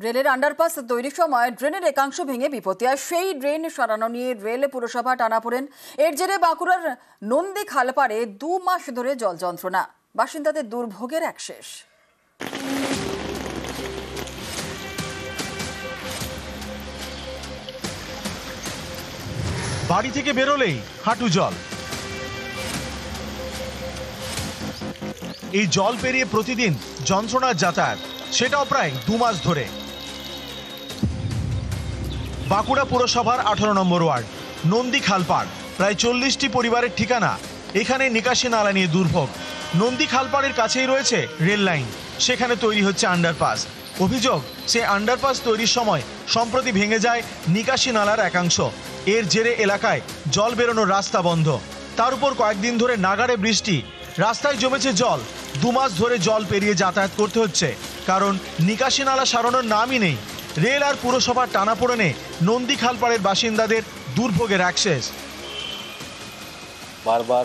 রেলের আন্ডারপাস তৈরির সময় ড্রেনের একাংশ ভেঙে বিপত্তি, আর সেই ড্রেন সরানো নিয়ে রেল পুরসভা টানাপোড়েন। এর জেরে বাঁকুড়ার নন্দী খালপাড়ে 2 মাস ধরে জল যন্ত্রণা, বাসিন্দাদের দুর্ভোগের একশেষ। বাড়ি থেকে বেরোলেই হাঁটু জল। এই জল পেরিয়ে প্রতিদিন যন্ত্রণার যাতায়াত, সেটাও প্রায় 2 মাস ধরে। বাঁকুড়া পুরসভার 18 নম্বর ওয়ার্ড নন্দী খালপাড়, প্রায় 40টি পরিবারের ঠিকানা। এখানে নিকাশি নালা নিয়ে দুর্ভোগ। নন্দী খালপাড়ের কাছেই রয়েছে রেল লাইন, সেখানে তৈরি হচ্ছে আন্ডারপাস। অভিযোগ, সে আন্ডারপাস তৈরির সময় সম্প্রতি ভেঙে যায় নিকাশি নালার একাংশ। এর জেরে এলাকায় জল বেরোনোর রাস্তা বন্ধ। তার উপর কয়েকদিন ধরে নাগাড়ে বৃষ্টি, রাস্তায় জমেছে জল। 2 মাস ধরে জল পেরিয়ে যাতায়াত করতে হচ্ছে, কারণ নিকাশি নালা সারানোর নামই নেই। রেল আর পুরসভার টানাপোড়েনে নন্দী খালপাড়ের বাসিন্দাদের দুর্ভোগের একশেষ। বারবার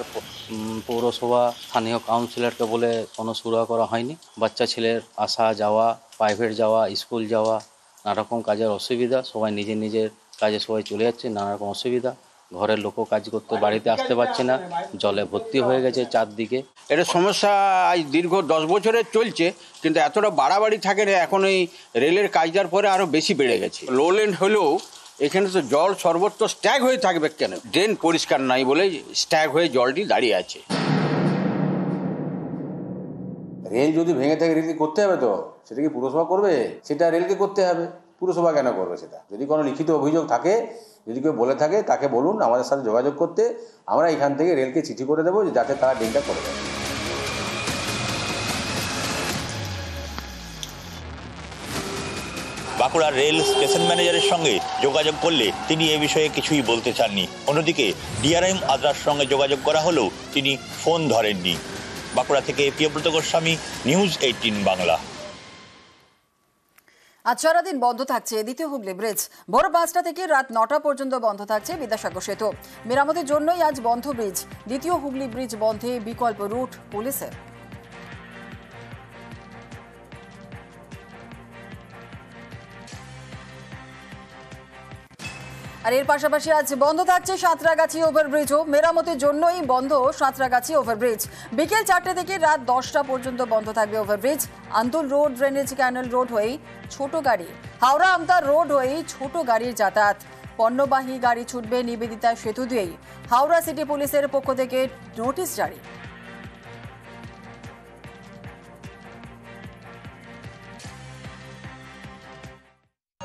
পৌরসভা স্থানীয় কাউন্সিলরকে বলে কোনো সুরাহা করা হয়নি। বাচ্চা ছেলের আসা যাওয়া, প্রাইভেট যাওয়া, স্কুল যাওয়া, নানা রকম কাজের অসুবিধা। সবাই নিজের নিজের কাজে সবাই চলে যাচ্ছে, নানা রকম অসুবিধা। ঘরের লোকও কাজ করতে বাড়িতে আসতে পারছে না, জলে ভর্তি হয়ে গেছে চারদিকে। এটা সমস্যা আজ দীর্ঘ 10 বছরের চলছে, কিন্তু এতটা বাড়াবাড়ি থাকে না। এখন এই রেলের কাজটার পরে আরও বেশি বেড়ে গেছে। লোল্যান্ড হলেও এখানে তো জল সর্বত্র স্ট্যাগ হয়ে থাকবে কেন? ড্রেন পরিষ্কার নাই বলে স্ট্যাগ হয়ে জলটি দাঁড়িয়ে আছে। রেল যদি ভেঙে থাকে রেলকে করতে হবে, তো সেটা কি পুরসভা করবে? সেটা রেলকে করতে হবে, পুরসভা কেন করবে সেটা? যদি কোনো লিখিত অভিযোগ থাকে, যদি কেউ বলে থাকে, তাকে বলুন আমাদের সাথে যোগাযোগ করতে। আমরা এখান থেকে রেলকে চিঠি করে দেবো যাতে তারা ড্রেনটা করে দেয়। বাঁকুড়ার রেল স্টেশন ম্যানেজারের সঙ্গে যোগাযোগ করলে তিনি এ বিষয়ে কিছুই বলতে চাননি। অন্যদিকে ডিআরএম আদ্রার সঙ্গে যোগাযোগ করা হলেও তিনি ফোন ধরেননি। বাঁকুড়া থেকে প্রিয়ব্রত গোস্বামী, নিউজ 18 বাংলা। আজ সারাদিন বন্ধ থাকছে দ্বিতীয় হুগলি ব্রিজ। ভোর 5টা থেকে রাত 9টা পর্যন্ত বন্ধ থাকছে বিদ্যাসাগর সেতু। মেরামতের জন্যই আজ বন্ধ ব্রিজ। দ্বিতীয় হুগলি ব্রিজ বন্ধে বিকল্প রুট পুলিশের। আর এর পাশাপাশি আজ বন্ধ থাকছে সাঁতরাগাছি ওভারব্রিজও। মেরামতের জন্যই বন্ধ সাঁতরাগাছি ওভারব্রিজ। বিকেল 4টে থেকে রাত 10টা পর্যন্ত বন্ধ থাকবে ওভারব্রিজ। আন্দুল রোড, ড্রেনেজ ক্যানেল রোড হয়েই ছোট গাড়ি, হাওড়া আমতার রোড হয়েই ছোট গাড়ির যাতায়াত। পণ্যবাহী গাড়ি ছুটবে নিবেদিতা সেতু দিয়েই। হাওড়া সিটি পুলিশের পক্ষ থেকে নোটিশ জারি।